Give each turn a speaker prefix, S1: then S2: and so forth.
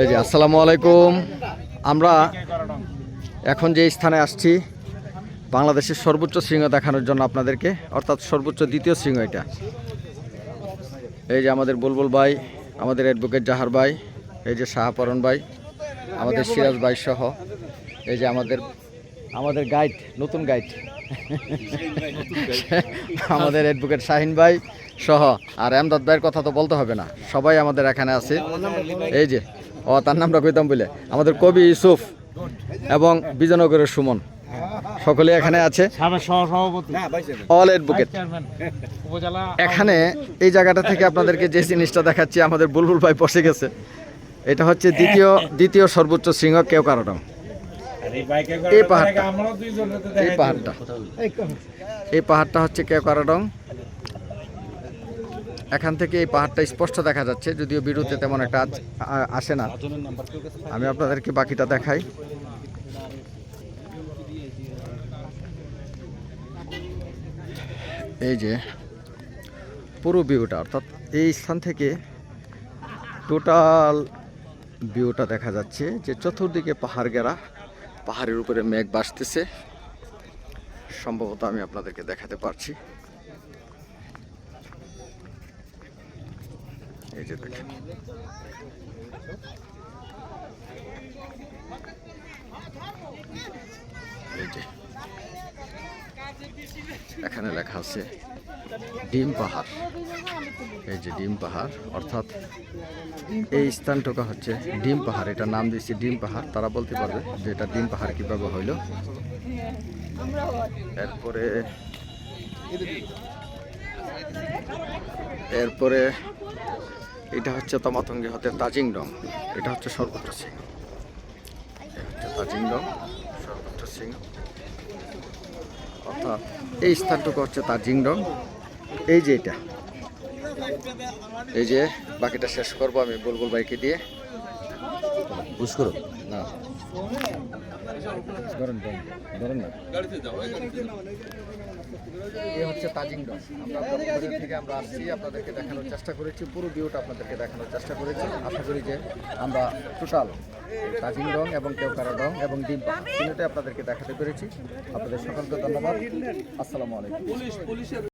S1: এই যে আসসালামু আলাইকুম। আমরা এখন যে স্থানে আসছি বাংলাদেশের সর্বোচ্চ সিংহ দেখানোর জন্য আপনাদেরকে, অর্থাৎ সর্বোচ্চ দ্বিতীয় সিংহ এটা। এই যে আমাদের বুলবুল ভাই, আমাদের অ্যাডভোকেট জাহার ভাই, এই যে শাহপরণ ভাই, আমাদের সিরাজ ভাই সহ, এই যে আমাদের গাইড, নতুন গাইড আমাদের অ্যাডভোকেট শাহিন ভাই সহ, আর এমদাদ ভাইয়ের কথা তো বলতে হবে না, সবাই আমাদের এখানে আছে। এই যে তার নামটা কইতাম বলে আমাদের কবি ইউসুফ এবং বিজয়নগরের সুমন সকলে এখানে আছে, অল অ্যাডভোকেট। এখানে এই জায়গাটা থেকে আপনাদেরকে যে জিনিসটা দেখাচ্ছি, আমাদের বুলবুল ভাই বসে গেছে। এটা হচ্ছে দ্বিতীয় সর্বোচ্চ সিংহ কেওক্রাডং। এই পাহাড়টা হচ্ছে কেওক্রাডং। এখান থেকে এই পাহাড়টা স্পষ্ট দেখা যাচ্ছে, যদিও ভিডিওতে তেমন একটা আসে না। আমি আপনাদেরকে বাকিটা দেখাই। এই যে পুরো ভিউটা, অর্থাৎ এই স্থান থেকে টোটাল ভিউটা দেখা যাচ্ছে, যে চতুর্দিকে পাহাড় ঘেরা, পাহাড়ের উপরে মেঘ ভাসতেছে। সম্ভবত আমি আপনাদেরকে দেখাতে পারছি। এই যে দেখেন, এই যে এখানে লেখা আছে ডিম পাহাড়। এই যে ডিম পাহাড়, অর্থাৎ এই স্থানটুকু হচ্ছে ডিম পাহাড়। এটা নাম দিয়েছে ডিম পাহাড়। তারা বলতে পারবে যে এটা ডিম পাহাড় কিভাবে হইল। এরপরে এটা হচ্ছে তমাতঙ্গি হতে তাজিংডং। এটা হচ্ছে সর্বোচ্চ সিংহ। তাজিংডং সর্বোচ্চ সিংহ, অর্থাৎ এই স্থানটুকু হচ্ছে তাজিংডং। এই যে এটা, এই যে বাকিটা শেষ করবো আমি বুলবুল ভাইকে দিয়ে। বুঝ করো না, ধরেন না। এই হচ্ছে তাজিংডং। আমরা আসছি, আপনাদেরকে দেখানোর চেষ্টা করেছি, পুরো ভিউটা আপনাদেরকে দেখানোর চেষ্টা করেছি। আশা করি যে আমরা টোটাল তাজিংডং এবং কেওক্রাডং এবং ডিম পাহাড় তিনটাই আপনাদেরকে দেখাতে পেরেছি। আপনাদের সকলকে ধন্যবাদ। আসসালামু আলাইকুম।